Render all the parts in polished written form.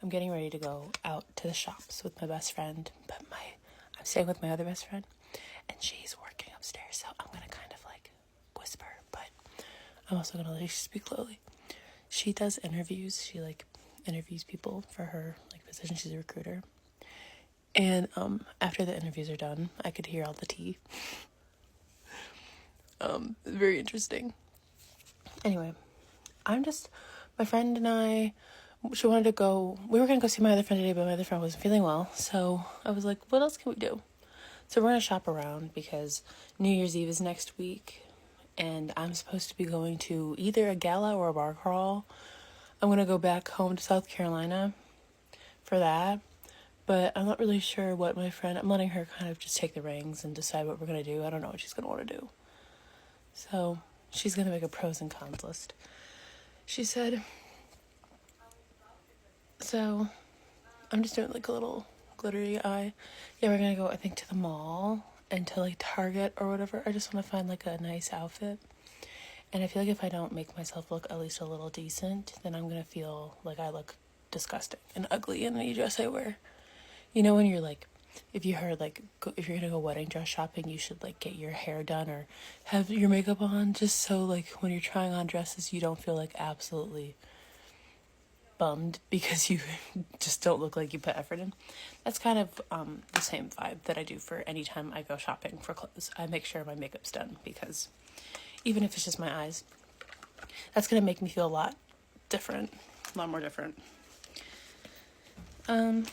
I'm getting ready to go out to the shops with my best friend, but I'm staying with my other best friend, and she's working upstairs, so I'm gonna kind of like whisper, but I'm also gonna let her speak slowly. She does interviews. She like interviews people for her like position. She's a recruiter. And after the interviews are done, I could hear all the tea. Very interesting. Anyway, my friend and I, she wanted to go, we were going to go see my other friend today, but my other friend wasn't feeling well. So I was like, what else can we do? So we're going to shop around because New Year's Eve is next week. And I'm supposed to be going to either a gala or a bar crawl. I'm going to go back home to South Carolina for that. But I'm not really sure what I'm letting her kind of just take the reins and decide what we're going to do. I don't know what she's going to want to do. So she's going to make a pros and cons list. She said, so I'm just doing like a little glittery eye. Yeah, we're going to go, I think, to the mall and to like Target or whatever. I just want to find like a nice outfit. And I feel like if I don't make myself look at least a little decent, then I'm going to feel like I look disgusting and ugly in any dress I wear. You know, when you're like, if you heard like, if you're going to go wedding dress shopping, you should like get your hair done or have your makeup on just so like when you're trying on dresses, you don't feel like absolutely bummed because you just don't look like you put effort in. That's kind of the same vibe that I do for any time I go shopping for clothes. I make sure my makeup's done because even if it's just my eyes, that's going to make me feel a lot more different. I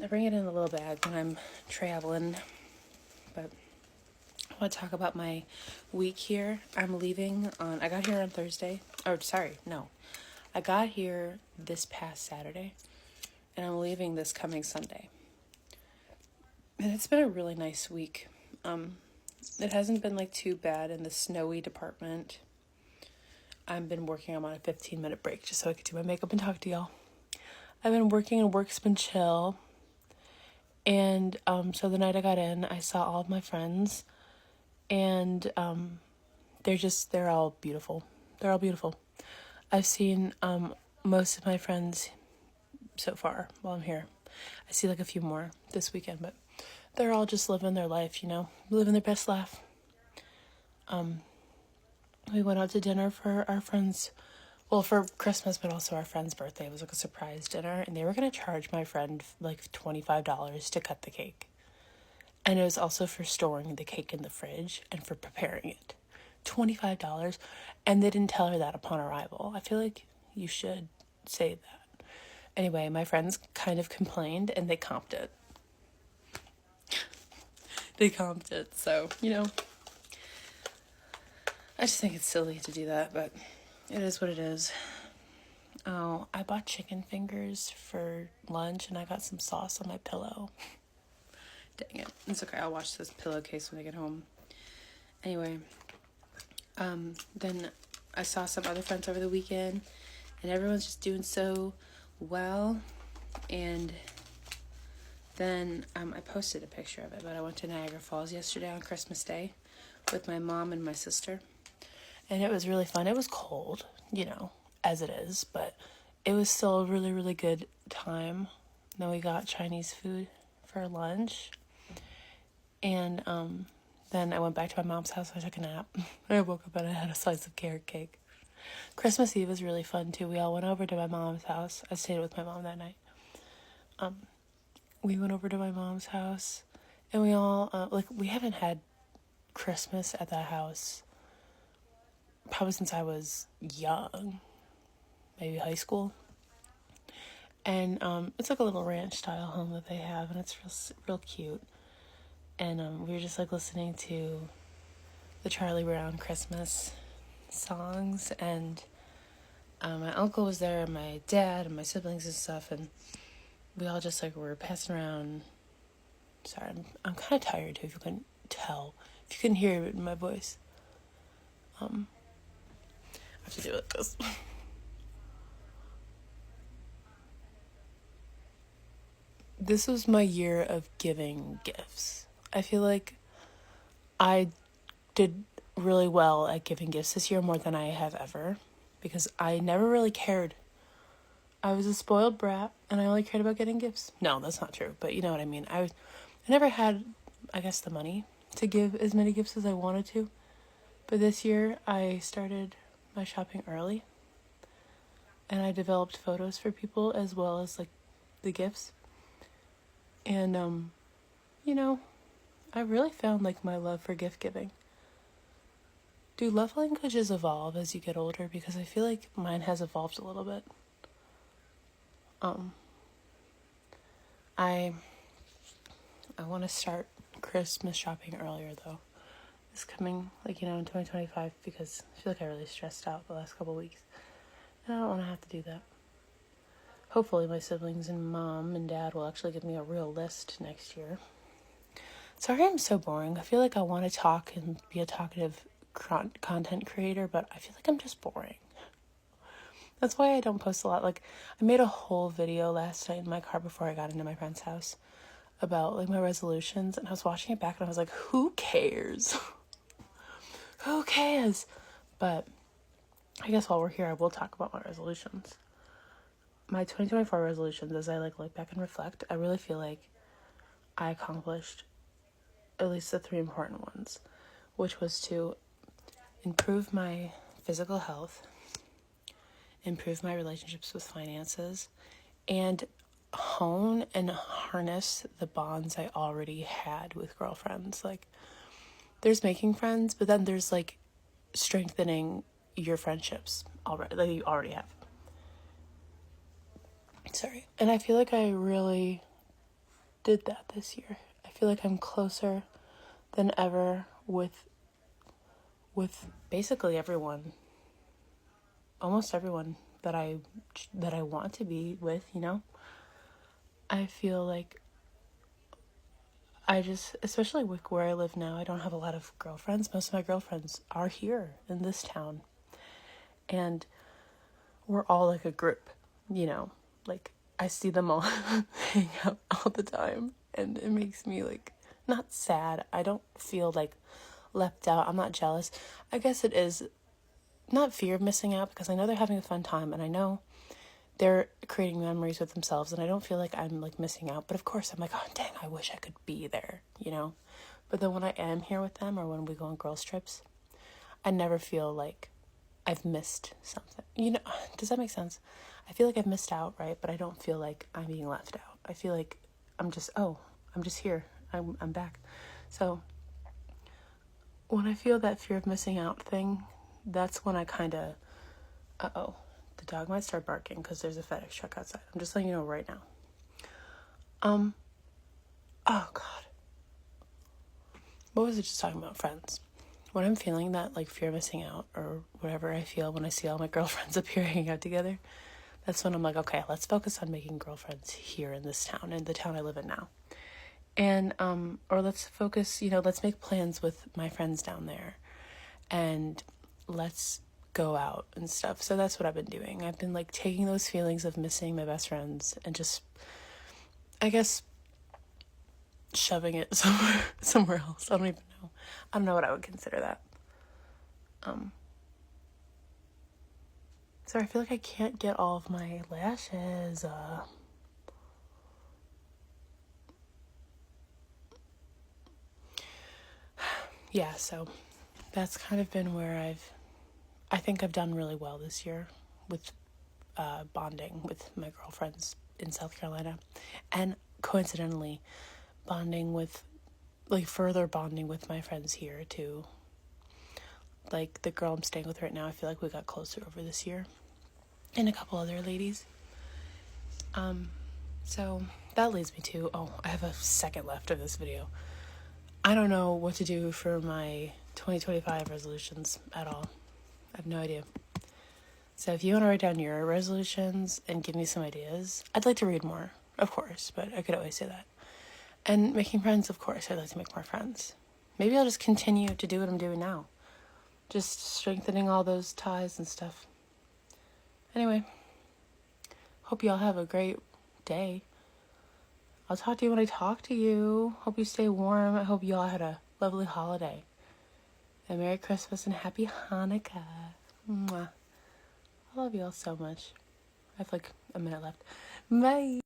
bring it in a little bag when I'm traveling, but I want to talk about my week here. I got here on Thursday, I got here this past Saturday, and I'm leaving this coming Sunday. And it's been a really nice week. It hasn't been like too bad in the snowy department. I've been working, I'm on a 15-minute break just so I could do my makeup and talk to y'all. I've been working and work's been chill. And so the night I got in, I saw all of my friends. And they're all beautiful. They're all beautiful. I've seen most of my friends so far while I'm here. I see like a few more this weekend, but they're all just living their life, you know, living their best life. We went out to dinner for our friends. Well, for Christmas, but also our friend's birthday. It was like a surprise dinner, and they were going to charge my friend like $25 to cut the cake. And it was also for storing the cake in the fridge and for preparing it. $25, and they didn't tell her that upon arrival. I feel like you should say that. Anyway, my friends kind of complained, and they comped it. So, you know, I just think it's silly to do that, but it is what it is. Oh, I bought chicken fingers for lunch and I got some sauce on my pillow. Dang it. It's okay. I'll wash this pillowcase when I get home. Anyway, then I saw some other friends over the weekend and everyone's just doing so well. And then I posted a picture of it, but I went to Niagara Falls yesterday on Christmas Day with my mom and my sister. And it was really fun. It was cold, you know, as it is, but it was still a really, really good time. Then we got Chinese food for lunch. And then I went back to my mom's house. I took a nap. I woke up and I had a slice of carrot cake. Christmas Eve was really fun, too. We all went over to my mom's house. I stayed with my mom that night. We went over to my mom's house. And we all, we haven't had Christmas at that house probably since I was young, maybe high school. And it's like a little ranch style home that they have, and it's real cute. And we were just like listening to the Charlie Brown Christmas songs, and my uncle was there, and my dad, and my siblings and stuff, and we all just like were passing around. Sorry, I'm kind of tired too, if you couldn't tell, if you couldn't hear it in my voice. I have to do it like this. This was my year of giving gifts. I feel like I did really well at giving gifts this year, more than I have ever, because I never really cared I was a spoiled brat and I only cared about getting gifts. No, that's not true, but you know what I mean. I never had, I guess, the money to give as many gifts as I wanted to. But this year I started my shopping early and I developed photos for people as well as like the gifts. And you know, I really found like my love for gift giving. Do love languages evolve as you get older? Because I feel like mine has evolved a little bit. I want to start Christmas shopping earlier though. It's coming in 2025 because I feel like I really stressed out the last couple weeks. And I don't want to have to do that. Hopefully my siblings and mom and dad will actually give me a real list next year. Sorry I'm so boring. I feel like I want to talk and be a talkative content creator, but I feel like I'm just boring. That's why I don't post a lot. Like, I made a whole video last night in my car before I got into my friend's house about like my resolutions, and I was watching it back and I was like, who cares? Who cares? But I guess while we're here, I will talk about my resolutions. My 2024 resolutions, as I look back and reflect, I really feel like I accomplished at least the 3 important ones, which was to improve my physical health, improve my relationships with finances, and hone and harness the bonds I already had with girlfriends. Like, there's making friends, but then there's like strengthening your friendships already, like you already have. Sorry. And I feel like I really did that this year. I feel like I'm closer than ever with basically everyone. Almost everyone that I want to be with, I feel like I just, especially with where I live now, I don't have a lot of girlfriends. Most of my girlfriends are here in this town. And we're all like a group, like I see them all hang out all the time. And it makes me like, not sad. I don't feel like left out. I'm not jealous. I guess it is not fear of missing out because I know they're having a fun time and I know they're creating memories with themselves and I don't feel like I'm like missing out. But of course I'm like, oh dang, I wish I could be there, But then when I am here with them or when we go on girls trips, I never feel like I've missed something. Does that make sense? I feel like I've missed out, right? But I don't feel like I'm being left out. I feel like I'm just here. I'm back. So when I feel that fear of missing out thing, that's when I kind of, the dog might start barking because there's a FedEx truck outside. I'm just letting you know right now. Oh God. What was I just talking about? Friends. When I'm feeling that like fear of missing out or whatever I feel when I see all my girlfriends up here hanging out together, that's when I'm like, okay, let's focus on making girlfriends here in this town, in the town I live in now. And, or let's focus, let's make plans with my friends down there and let's go out and stuff. So that's what I've been doing. I've been like taking those feelings of missing my best friends and just, I guess, shoving it somewhere else. I don't even know. I don't know what I would consider that. Sorry, I feel like I can't get all of my lashes. Yeah, so that's kind of been where I think I've done really well this year with bonding with my girlfriends in South Carolina, and coincidentally further bonding with my friends here too. Like the girl I'm staying with right now, I feel like we got closer over this year, and a couple other ladies. So that leads me to, I have a second left of this video. I don't know what to do for my 2025 resolutions at all. I have no idea. So if you want to write down your resolutions and give me some ideas, I'd like to read more, of course, but I could always say that. And making friends, of course, I'd like to make more friends. Maybe I'll just continue to do what I'm doing now. Just strengthening all those ties and stuff. Anyway, hope you all have a great day. I'll talk to you when I talk to you. Hope you stay warm. I hope you all had a lovely holiday. And Merry Christmas and Happy Hanukkah. Mwah. I love you all so much. have like a minute left. Bye.